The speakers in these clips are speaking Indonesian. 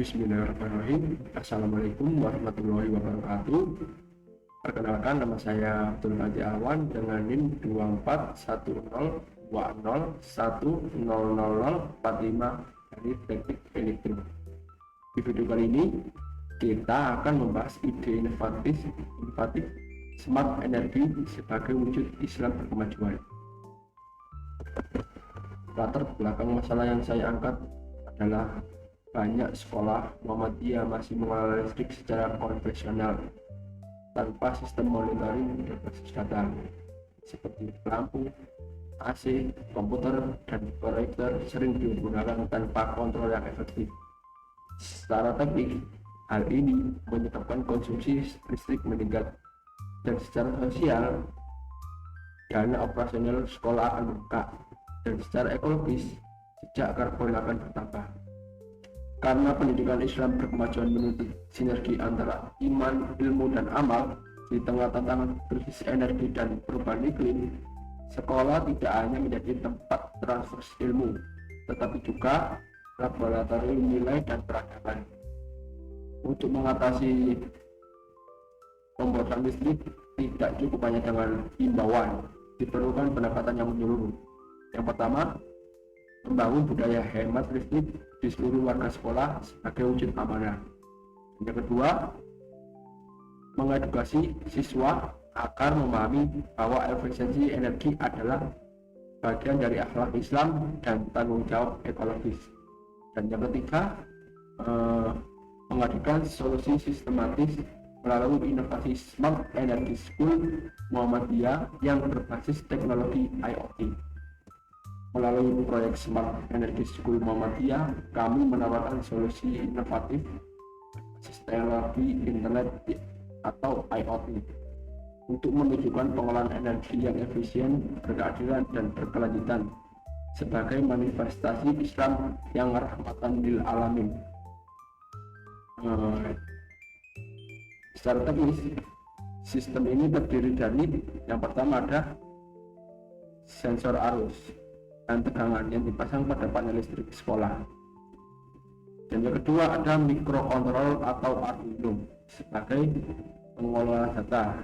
Bismillahirrahmanirrahim. Assalamualaikum warahmatullahi wabarakatuh. Perkenalkan, nama saya Abdul Qadir Awan dengan NIM 241020100045 dari Teknik Elektro. Di video kali ini kita akan membahas ide inovatif smart energi sebagai wujud Islam berkemajuan. Latar belakang masalah yang saya angkat adalah banyak sekolah Muhammadiyah masih mengelola listrik secara konvensional tanpa sistem monitoring berbasis data seperti lampu, AC, komputer, dan proyektor sering digunakan tanpa kontrol yang efektif. Secara teknik, hal ini menyebabkan konsumsi listrik meningkat, dan secara sosial, dana operasional sekolah akan membengkak, dan secara ekologis, jejak karbon akan bertambah. Karena pendidikan Islam berkemajuan menuntut sinergi antara iman, ilmu, dan amal di tengah tantangan krisis energi dan perubahan iklim, sekolah tidak hanya menjadi tempat transfer ilmu, tetapi juga laboratorium nilai dan peradaban. Untuk mengatasi pemborosan listrik tidak cukup hanya dengan himbauan, diperlukan pendekatan yang menyeluruh. Yang pertama, membangun budaya hemat listrik di seluruh warga sekolah sebagai wujud amanah. Yang kedua, mengedukasi siswa agar memahami bahwa efisiensi energi adalah bagian dari akhlak Islam dan tanggung jawab ekologis. Dan yang ketiga, menghadirkan solusi sistematis melalui inovasi Smart Energy School Muhammadiyah yang berbasis teknologi IoT. Melalui proyek Smart Energy School Muhammadiyah, kami menawarkan solusi inovatif teknologi internet atau IoT untuk menunjukkan pengolahan energi yang efisien, berkeadilan, dan berkelanjutan sebagai manifestasi Islam yang rahmatan lil alamin. Secara teknis, sistem ini terdiri dari yang pertama ada sensor arus dan tegangan yang dipasang pada panel listrik sekolah. Dan yang kedua ada mikrokontrol atau Arduino sebagai pengelola data.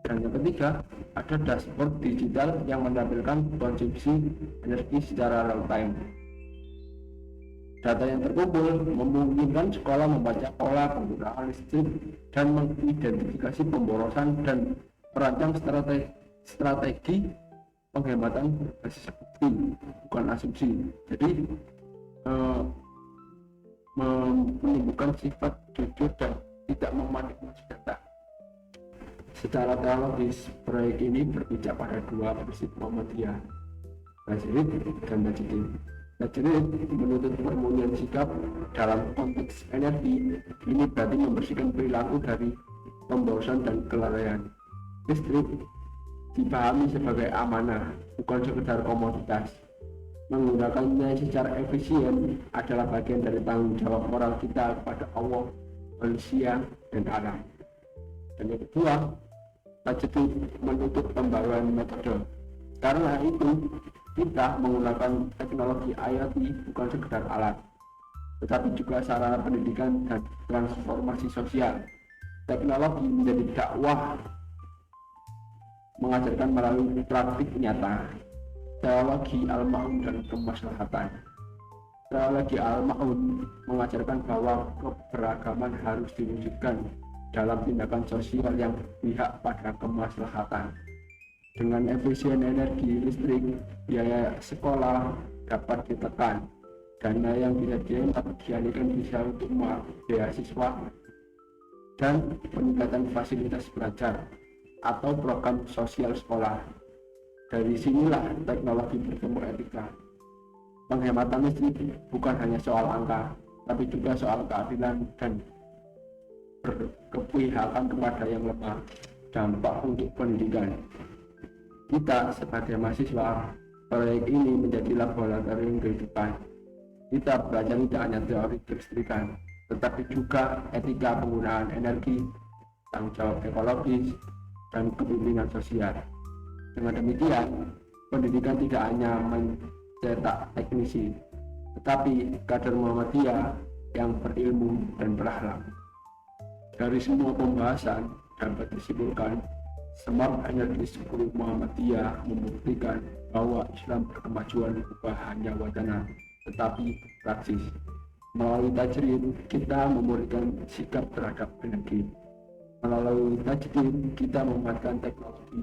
Dan yang ketiga ada dashboard digital yang menampilkan konsumsi energi secara real time. Data yang terkumpul memungkinkan sekolah membaca pola penggunaan listrik dan mengidentifikasi pemborosan dan merancang strategi penghematan berbasis bukti, bukan asumsi. Jadi menimbulkan sifat jujur dan tidak memanipulasi data. Secara teologis, proyek ini berpijak pada dua prinsip Muhammadiyah, Tajrid dan Tajdid. Tajrid menuntut permurnian sikap dalam konteks energi. Ini berarti membersihkan perilaku dari pemborosan dan kelalaian. Listrik dipahami sebagai amanah, bukan sekedar komoditas. Menggunakannya secara efisien adalah bagian dari tanggung jawab moral kita kepada Allah, manusia, dan alam. Dan yang kedua, Tajdid menuntut pembaruan metode. Karena itu, kita menggunakan teknologi IoT bukan sekedar alat, tetapi juga sarana pendidikan dan transformasi sosial. Teknologi menjadi dakwah, mengajarkan melalui praktik nyata. Teologi al-ma'un dan kemaslahatan. Teologi al-ma'un mengajarkan bahwa keberagaman harus diwujudkan dalam tindakan sosial yang berpihak pada kemaslahatan. Dengan efisien energi listrik, biaya sekolah dapat ditekan. Dana yang bisa dialihkan bisa untuk beasiswa dan peningkatan fasilitas belajar atau program sosial sekolah. Dari sinilah teknologi bertemu etika. Penghematan listrik bukan hanya soal angka, tapi juga soal keadilan dan berkepihakan kepada yang lemah. Dampak untuk pendidikan. Kita sebagai mahasiswa, proyek ini menjadi laboratorium kehidupan. Kita belajar tidak hanya teori kelistrikan, tetapi juga etika penggunaan energi, tanggung jawab ekologis, dan kepemimpinan sosial. Dengan demikian, pendidikan tidak hanya mencetak teknisi, tetapi kader Muhammadiyah yang berilmu dan berakhlak. Dari semua pembahasan dapat disimpulkan, semangat energi 10 Muhammadiyah membuktikan bahwa Islam berkemajuan bukan hanya wacana, tetapi praksis. Melalui tajrid, kita memberikan sikap terhadap energi. Melalui tajdid, kita memanfaatkan teknologi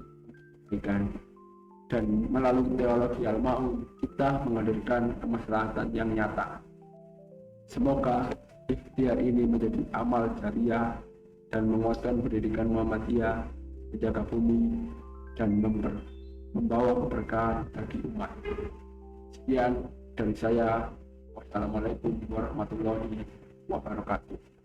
pendidikan. Dan melalui teologi al-ma'un, kita menghadirkan kemaslahatan yang nyata. Semoga ikhtiar ini menjadi amal jariah dan menguatkan pendidikan Muhammadiyah, menjaga bumi, dan membawa keberkahan bagi umat. Sekian dari saya. Wassalamualaikum warahmatullahi wabarakatuh.